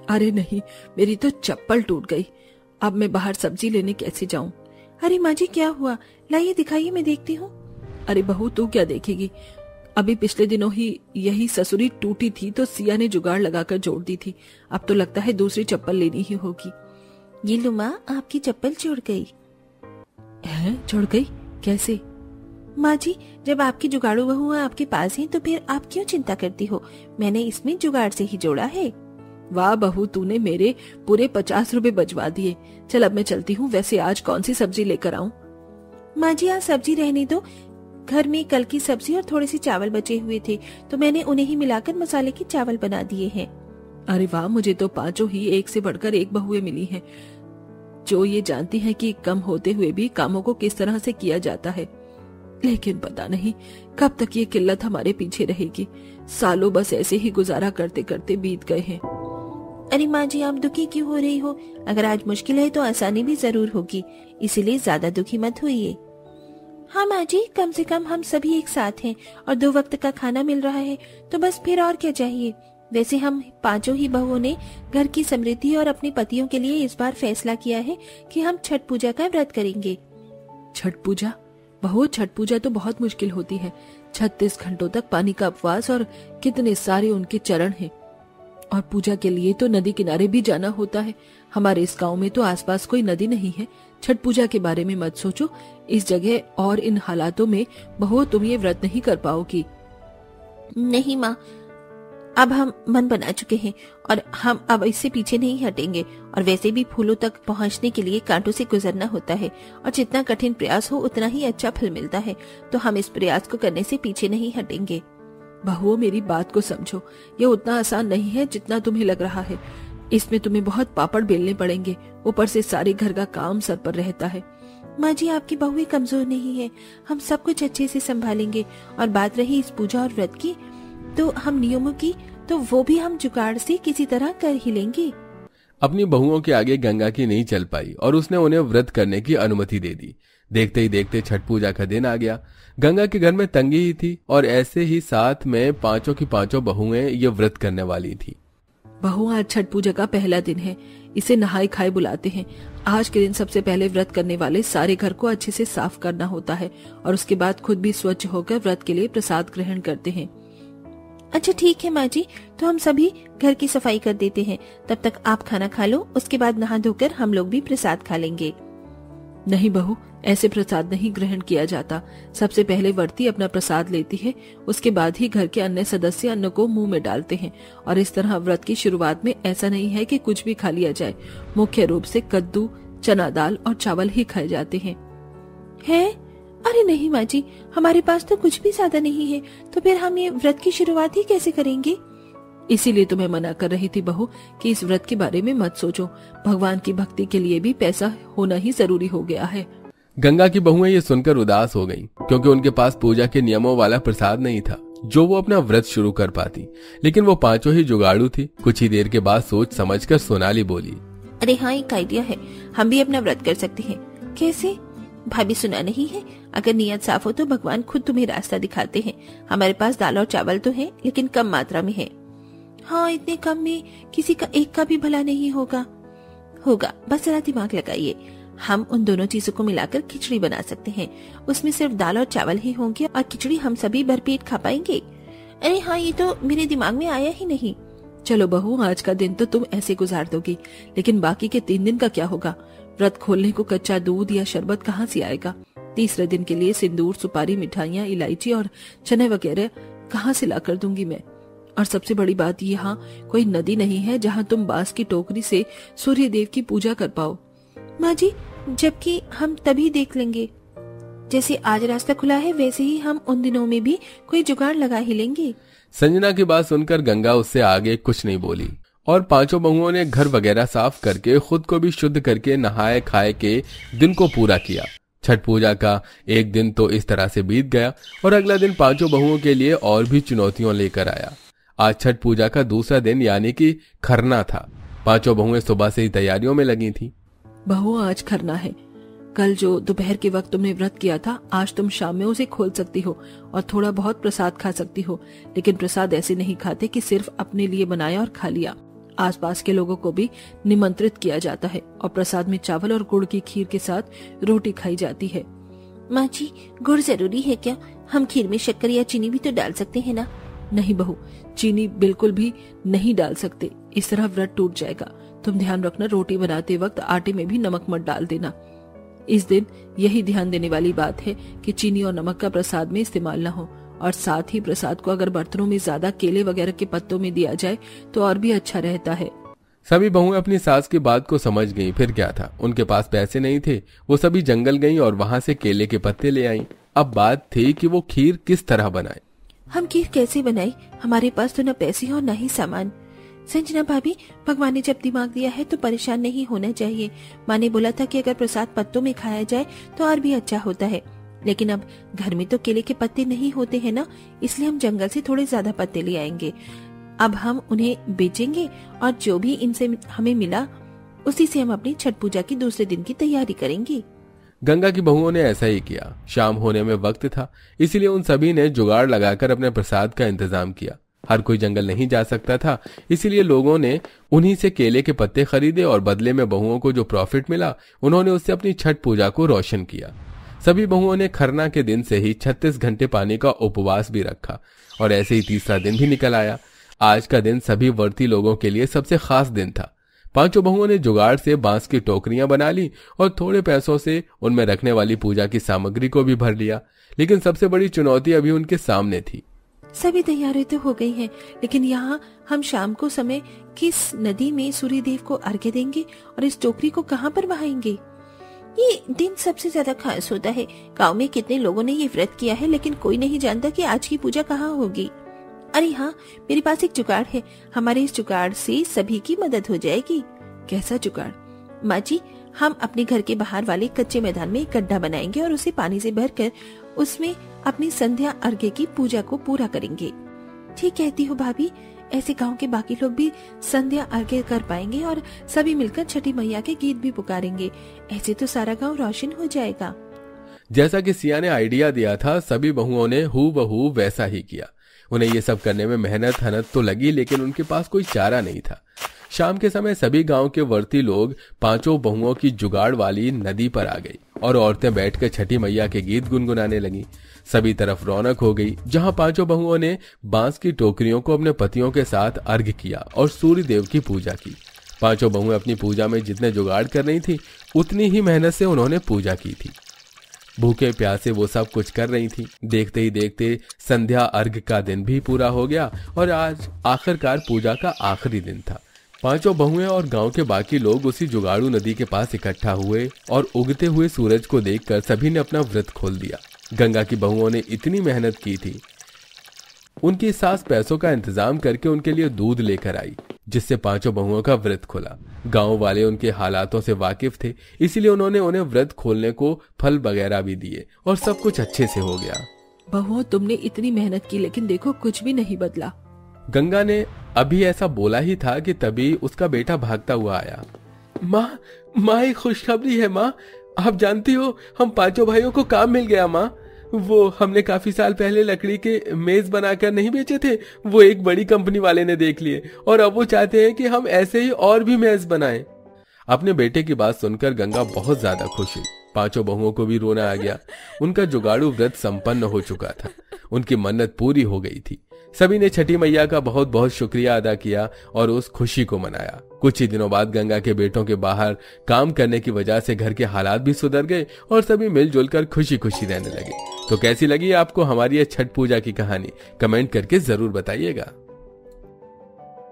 अरे नहीं, मेरी तो चप्पल टूट गई। अब मैं बाहर सब्जी लेने कैसे जाऊं? अरे माँ जी क्या हुआ? लाइए दिखाइए, मैं देखती हूँ। अरे बहू तू क्या देखेगी? अभी पिछले दिनों ही यही ससुरी टूटी थी तो सिया ने जुगाड़ लगाकर जोड़ दी थी। अब तो लगता है दूसरी चप्पल लेनी ही होगी। ये लो माँ, आपकी चप्पल जुड़ गई। है? जुड़ गई? कैसे? माँ जी, जब आपकी जुगाड़ू बहू आपके पास है तो फिर आप क्यों चिंता करती हो? मैंने इसमें जुगाड़ से ही जोड़ा है। वाह बहू, तूने मेरे पूरे 50 रुपए बचवा दिए। चल अब मैं चलती हूँ। वैसे आज कौन सी सब्जी लेकर आऊँ? माँ जी आज सब्जी रहने दो। घर में कल की सब्जी और थोड़े से चावल बचे हुए थे तो मैंने उन्हें ही मिलाकर मसाले के चावल बना दिए हैं। अरे वाह, मुझे तो पांचों ही एक से बढ़कर एक बहुएं मिली हैं, जो ये जानती हैं कि कम होते हुए भी कामों को किस तरह से किया जाता है। लेकिन पता नहीं कब तक ये किल्लत हमारे पीछे रहेगी। सालों बस ऐसे ही गुजारा करते करते बीत गए हैं। अरे माँ जी आप दुखी क्यों हो रही हो? अगर आज मुश्किल है तो आसानी भी जरूर होगी, इसीलिए ज्यादा दुखी मत होइए। हाँ माँ जी, कम से कम हम सभी एक साथ हैं और 2 वक्त का खाना मिल रहा है तो बस फिर और क्या चाहिए। वैसे हम पांचों ही बहुओं ने घर की समृद्धि और अपने पतियों के लिए इस बार फैसला किया है कि हम छठ पूजा का व्रत करेंगे। छठ पूजा? बहू, छठ पूजा तो बहुत मुश्किल होती है। 36 घंटों तक पानी का उपवास और कितने सारे उनके चरण हैं। और पूजा के लिए तो नदी किनारे भी जाना होता है। हमारे इस गांव में तो आसपास कोई नदी नहीं है। छठ पूजा के बारे में मत सोचो। इस जगह और इन हालातों में बहू तुम ये व्रत नहीं कर पाओगी। नहीं माँ, अब हम मन बना चुके हैं और हम अब इससे पीछे नहीं हटेंगे। और वैसे भी फूलों तक पहुँचने के लिए कांटों से गुजरना होता है और जितना कठिन प्रयास हो उतना ही अच्छा फल मिलता है। तो हम इस प्रयास को करने से पीछे नहीं हटेंगे। बहुओं मेरी बात को समझो, ये उतना आसान नहीं है जितना तुम्हें लग रहा है। इसमें तुम्हें बहुत पापड़ बेलने पड़ेंगे, ऊपर से सारे घर का काम सर पर रहता है। माँ जी आपकी बहुएं कमजोर नहीं है, हम सब कुछ अच्छे से संभालेंगे। और बात रही इस पूजा और व्रत की, तो हम नियमों की तो वो भी हम जुगाड़ से किसी तरह कर ही लेंगे। अपनी बहुओं के आगे गंगा की नहीं चल पाई और उसने उन्हें व्रत करने की अनुमति दे दी। देखते ही देखते छठ पूजा का दिन आ गया। गंगा के घर में तंगी ही थी और ऐसे ही साथ में पांचों की पांचों बहुएं ये व्रत करने वाली थी। बहू, आज छठ पूजा का पहला दिन है। इसे नहाए खाए बुलाते हैं। आज के दिन सबसे पहले व्रत करने वाले सारे घर को अच्छे से साफ करना होता है और उसके बाद खुद भी स्वच्छ होकर व्रत के लिए प्रसाद ग्रहण करते हैं। अच्छा ठीक है माँ जी, तो हम सभी घर की सफाई कर देते हैं। तब तक आप खाना खा लो, उसके बाद नहा धोकर हम लोग भी प्रसाद खा लेंगे। नहीं बहू, ऐसे प्रसाद नहीं ग्रहण किया जाता। सबसे पहले व्रती अपना प्रसाद लेती है, उसके बाद ही घर के अन्य सदस्य अन्न को मुंह में डालते हैं। और इस तरह व्रत की शुरुआत में ऐसा नहीं है कि कुछ भी खा लिया जाए। मुख्य रूप से कद्दू, चना दाल और चावल ही खाए जाते हैं। अरे नहीं माँ जी, हमारे पास तो कुछ भी ज्यादा नहीं है, तो फिर हम ये व्रत की शुरुआत ही कैसे करेंगे? इसीलिए तुम्हें मना कर रही थी बहू कि इस व्रत के बारे में मत सोचो। भगवान की भक्ति के लिए भी पैसा होना ही जरूरी हो गया है। गंगा की बहुएं ये सुनकर उदास हो गईं, क्योंकि उनके पास पूजा के नियमों वाला प्रसाद नहीं था जो वो अपना व्रत शुरू कर पाती। लेकिन वो पांचों ही जुगाड़ू थी। कुछ ही देर के बाद सोच समझकर सोनाली बोली, अरे हाँ, एक आइडिया है, हम भी अपना व्रत कर सकते हैं। कैसे? भाभी सुना नहीं है, अगर नियत साफ हो तो भगवान खुद तुम्हें रास्ता दिखाते हैं। हमारे पास दाल और चावल तो है, लेकिन कम मात्रा में है। हाँ, इतने कम में किसी का एक का भी भला नहीं होगा। बस जरा दिमाग लगाइए। हम उन दोनों चीजों को मिलाकर खिचड़ी बना सकते हैं। उसमें सिर्फ दाल और चावल ही होंगे और खिचड़ी हम सभी भरपेट खा पाएंगे। अरे हाँ, ये तो मेरे दिमाग में आया ही नहीं। चलो बहू, आज का दिन तो तुम ऐसे गुजार दोगी, लेकिन बाकी के 3 दिन का क्या होगा? व्रत खोलने को कच्चा दूध या शरबत कहाँ से आएगा? तीसरे दिन के लिए सिंदूर, सुपारी, मिठाइयाँ, इलायची और चने वगैरह कहाँ से ला कर दूंगी मैं? और सबसे बड़ी बात, यहाँ कोई नदी नहीं है जहाँ तुम बांस की टोकरी से सूर्य देव की पूजा कर पाओ। माँ जी, जबकि हम तभी देख लेंगे। जैसे आज रास्ता खुला है वैसे ही हम उन दिनों में भी कोई जुगाड़ लगा ही लेंगे। संजना की बात सुनकर गंगा उससे आगे कुछ नहीं बोली और पांचों बहुओं ने घर वगैरह साफ करके खुद को भी शुद्ध करके नहाए खाए के दिन को पूरा किया। छठ पूजा का एक दिन तो इस तरह से बीत गया और अगला दिन पांचों बहुओं के लिए और भी चुनौतियों लेकर आया। आज छठ पूजा का दूसरा दिन यानी कि खरना था। पांचों बहुएं सुबह से ही तैयारियों में लगी थीं। बहू, आज खरना है। कल जो दोपहर के वक्त तुमने व्रत किया था, आज तुम शाम में उसे खोल सकती हो और थोड़ा बहुत प्रसाद खा सकती हो। लेकिन प्रसाद ऐसे नहीं खाते कि सिर्फ अपने लिए बनाया और खा लिया। आसपास के लोगों को भी निमंत्रित किया जाता है और प्रसाद में चावल और गुड़ की खीर के साथ रोटी खाई जाती है। माँ जी, गुड़ जरूरी है क्या? हम खीर में शक्कर या चीनी भी तो डाल सकते हैं ना? नहीं बहू, चीनी बिल्कुल भी नहीं डाल सकते, इस तरह व्रत टूट जाएगा। तुम ध्यान रखना, रोटी बनाते वक्त आटे में भी नमक मत डाल देना। इस दिन यही ध्यान देने वाली बात है कि चीनी और नमक का प्रसाद में इस्तेमाल न हो, और साथ ही प्रसाद को अगर बर्तनों में ज्यादा केले वगैरह के पत्तों में दिया जाए तो और भी अच्छा रहता है। सभी बहुएं अपनी सास की बात को समझ गईं। फिर क्या था, उनके पास पैसे नहीं थे। वो सभी जंगल गईं और वहां से केले के पत्ते ले आईं। अब बात थी कि वो खीर किस तरह बनाए। हम खीर कैसे बनाई? हमारे पास तो न पैसे और न ही सामान। संजना भाभी, भगवान ने जब दिमाग दिया है तो परेशान नहीं होना चाहिए। माँ ने बोला था कि अगर प्रसाद पत्तों में खाया जाए तो और भी अच्छा होता है, लेकिन अब घर में तो केले के पत्ते नहीं होते हैं ना, इसलिए हम जंगल से थोड़े ज्यादा पत्ते ले आएंगे। अब हम उन्हें बेचेंगे और जो भी इनसे हमें मिला उसी से हम अपनी छठ पूजा की दूसरे दिन की तैयारी करेंगे। गंगा की बहुओं ने ऐसा ही किया। शाम होने में वक्त था, इसीलिए उन सभी ने जुगाड़ लगाकर अपने प्रसाद का इंतजाम किया। हर कोई जंगल नहीं जा सकता था, इसीलिए लोगों ने उन्हीं से केले के पत्ते खरीदे और बदले में बहुओं को जो प्रॉफिट मिला उन्होंने उससे अपनी छठ पूजा को रोशन किया। सभी बहुओं ने खरना के दिन से ही 36 घंटे पानी का उपवास भी रखा और ऐसे ही तीसरा दिन भी निकल आया। आज का दिन सभी व्रती लोगों के लिए सबसे खास दिन था। पांचों बहुओं ने जुगाड़ से बांस की टोकरियां बना ली और थोड़े पैसों से उनमें रखने वाली पूजा की सामग्री को भी भर लिया। लेकिन सबसे बड़ी चुनौती अभी उनके सामने थी। सभी तैयारी तो हो गई है, लेकिन यहाँ हम शाम को समय किस नदी में सूर्य देव को अर्घ्य देंगे और इस टोकरी को कहाँ पर बहाएंगे? ये दिन सबसे ज्यादा खास होता है। गांव में कितने लोगों ने ये व्रत किया है, लेकिन कोई नहीं जानता कि आज की पूजा कहाँ होगी। अरे हाँ, मेरे पास एक जुगाड़ है। हमारे इस जुगाड़ से सभी की मदद हो जाएगी। कैसा जुगाड़? माँ जी, हम अपने घर के बाहर वाले कच्चे मैदान में एक गड्ढा बनाएंगे और उसे पानी से भरकर उसमें अपनी संध्या अर्घ्य की पूजा को पूरा करेंगे। ठीक कहती हो भाभी, ऐसे गांव के बाकी लोग भी संध्या अर्घ्य कर पाएंगे और सभी मिलकर छठी मैया के गीत भी पुकारेंगे। ऐसे तो सारा गांव रोशन हो जाएगा। जैसा कि सिया ने आइडिया दिया था, सभी बहुओं ने हूबहू वैसा ही किया। उन्हें ये सब करने में मेहनत हनत तो लगी, लेकिन उनके पास कोई चारा नहीं था। शाम के समय सभी गांव के व्रती लोग पांचों बहुओं की जुगाड़ वाली नदी पर आ गई और औरतें बैठकर छठी मैया के गीत गुनगुनाने लगी। सभी तरफ रौनक हो गई। जहां पांचों बहुओं ने बांस की टोकरियों को अपने पतियों के साथ अर्घ्य किया और सूर्य देव की पूजा की। पांचों बहुएं अपनी पूजा में जितने जुगाड़ कर रही थी उतनी ही मेहनत से उन्होंने पूजा की थी। भूखे प्यासे वो सब कुछ कर रही थी। देखते ही देखते संध्या अर्घ्य का दिन भी पूरा हो गया और आज आखिरकार पूजा का आखिरी दिन था। पांचों बहुएं और गांव के बाकी लोग उसी जुगाड़ू नदी के पास इकट्ठा हुए और उगते हुए सूरज को देखकर सभी ने अपना व्रत खोल दिया। गंगा की बहुओं ने इतनी मेहनत की थी, उनकी सास पैसों का इंतजाम करके उनके लिए दूध लेकर आई, जिससे पांचों बहुओं का व्रत खुला। गांव वाले उनके हालातों से वाकिफ थे, इसीलिए उन्होंने उन्हें व्रत खोलने को फल वगैरह भी दिए और सब कुछ अच्छे से हो गया। बहुओं, तुमने इतनी मेहनत की, लेकिन देखो कुछ भी नहीं बदला। गंगा ने अभी ऐसा बोला ही था कि तभी उसका बेटा भागता हुआ आया। माँ एक खुशखबरी है माँ। आप जानती हो, हम पांचों भाइयों को काम मिल गया माँ। वो हमने काफी साल पहले लकड़ी के मेज बनाकर नहीं बेचे थे, वो एक बड़ी कंपनी वाले ने देख लिए और अब वो चाहते हैं कि हम ऐसे ही और भी मेज बनाएं। अपने बेटे की बात सुनकर गंगा बहुत ज्यादा खुश हुई। पांचों बहुओं को भी रोना आ गया। उनका जुगाड़ू व्रत संपन्न हो चुका था, उनकी मन्नत पूरी हो गई थी। सभी ने छठी मैया का बहुत बहुत शुक्रिया अदा किया और उस खुशी को मनाया। कुछ ही दिनों बाद गंगा के बेटों के बाहर काम करने की वजह से घर के हालात भी सुधर गए और सभी मिलजुल कर खुशी खुशी रहने लगे। तो कैसी लगी आपको हमारी ये छठ पूजा की कहानी? कमेंट करके जरूर बताइएगा।